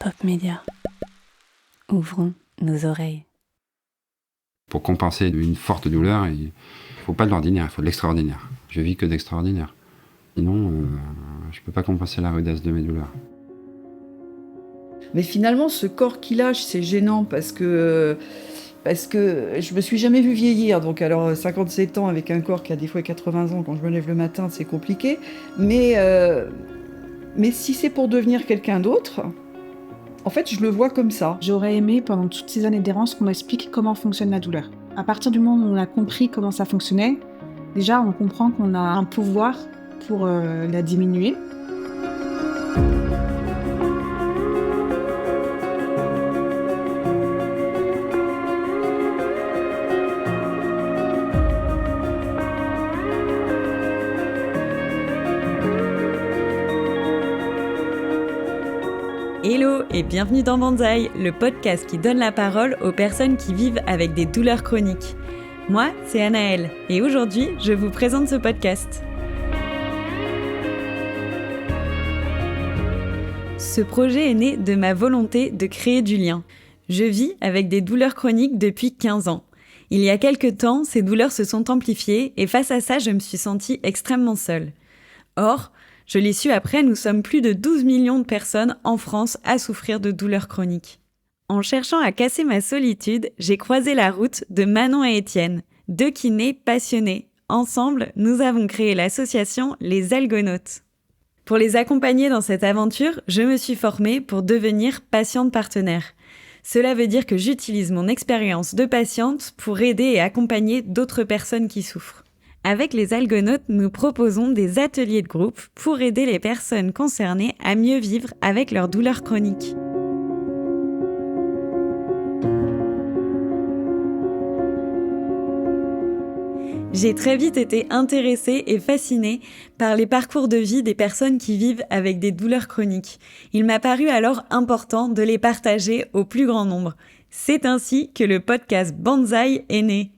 Pop Média. Ouvrons nos oreilles. Pour compenser une forte douleur, il ne faut pas de l'ordinaire, il faut de l'extraordinaire. Je vis que d'extraordinaire. Sinon, je ne peux pas compenser la rudesse de mes douleurs. Mais finalement, ce corps qui lâche, c'est gênant parce que je me suis jamais vue vieillir. Donc alors 57 ans avec un corps qui a des fois 80 ans, quand je me lève le matin, c'est compliqué. Mais si c'est pour devenir quelqu'un d'autre, en fait, je le vois comme ça. J'aurais aimé, pendant toutes ces années d'errance, qu'on m'explique comment fonctionne la douleur. À partir du moment où on a compris comment ça fonctionnait, déjà, on comprend qu'on a un pouvoir pour la diminuer. Hello et bienvenue dans Banzai, le podcast qui donne la parole aux personnes qui vivent avec des douleurs chroniques. Moi, c'est Anaëlle et aujourd'hui, je vous présente ce podcast. Ce projet est né de ma volonté de créer du lien. Je vis avec des douleurs chroniques depuis 15 ans. Il y a quelques temps, ces douleurs se sont amplifiées et face à ça, je me suis sentie extrêmement seule. Or, je l'ai su après, nous sommes plus de 12 millions de personnes en France à souffrir de douleurs chroniques. En cherchant à casser ma solitude, j'ai croisé la route de Manon et Étienne, deux kinés passionnés. Ensemble, nous avons créé l'association Les Algonautes. Pour les accompagner dans cette aventure, je me suis formée pour devenir patiente partenaire. Cela veut dire que j'utilise mon expérience de patiente pour aider et accompagner d'autres personnes qui souffrent. Avec les Algonautes, nous proposons des ateliers de groupe pour aider les personnes concernées à mieux vivre avec leurs douleurs chroniques. J'ai très vite été intéressée et fascinée par les parcours de vie des personnes qui vivent avec des douleurs chroniques. Il m'a paru alors important de les partager au plus grand nombre. C'est ainsi que le podcast Banzai est né.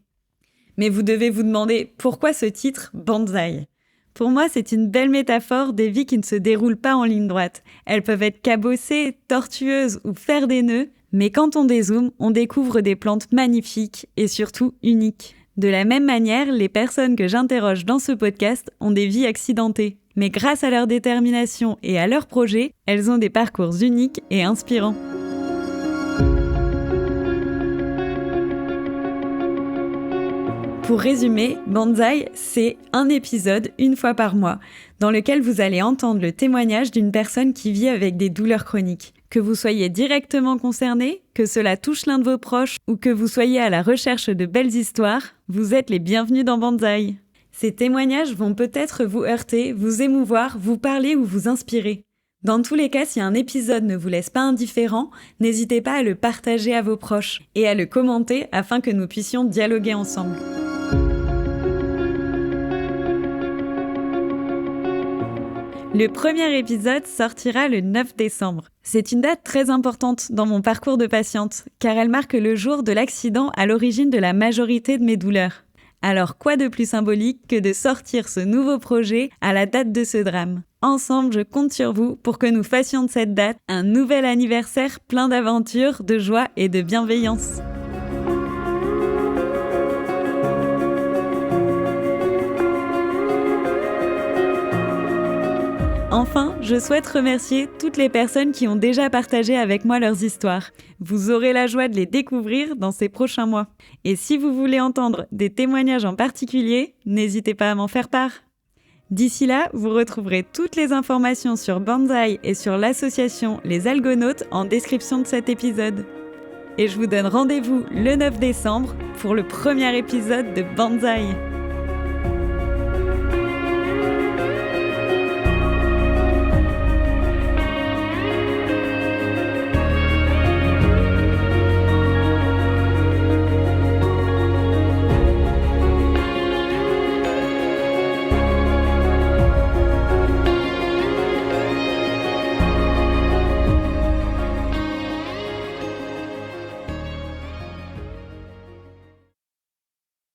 Mais vous devez vous demander pourquoi ce titre Banzai ? Pour moi, c'est une belle métaphore des vies qui ne se déroulent pas en ligne droite. Elles peuvent être cabossées, tortueuses ou faire des nœuds, mais quand on dézoome, on découvre des plantes magnifiques et surtout uniques. De la même manière, les personnes que j'interroge dans ce podcast ont des vies accidentées. Mais grâce à leur détermination et à leurs projets, elles ont des parcours uniques et inspirants. Pour résumer, Banzai, c'est un épisode une fois par mois, dans lequel vous allez entendre le témoignage d'une personne qui vit avec des douleurs chroniques. Que vous soyez directement concerné, que cela touche l'un de vos proches ou que vous soyez à la recherche de belles histoires, vous êtes les bienvenus dans Banzai. Ces témoignages vont peut-être vous heurter, vous émouvoir, vous parler ou vous inspirer. Dans tous les cas, si un épisode ne vous laisse pas indifférent, n'hésitez pas à le partager à vos proches et à le commenter afin que nous puissions dialoguer ensemble. Le premier épisode sortira le 9 décembre. C'est une date très importante dans mon parcours de patiente, car elle marque le jour de l'accident à l'origine de la majorité de mes douleurs. Alors quoi de plus symbolique que de sortir ce nouveau projet à la date de ce drame ? Ensemble, je compte sur vous pour que nous fassions de cette date un nouvel anniversaire plein d'aventures, de joie et de bienveillance. Enfin, je souhaite remercier toutes les personnes qui ont déjà partagé avec moi leurs histoires. Vous aurez la joie de les découvrir dans ces prochains mois. Et si vous voulez entendre des témoignages en particulier, n'hésitez pas à m'en faire part. D'ici là, vous retrouverez toutes les informations sur Banzai et sur l'association Les Algonautes en description de cet épisode. Et je vous donne rendez-vous le 9 décembre pour le premier épisode de Banzai.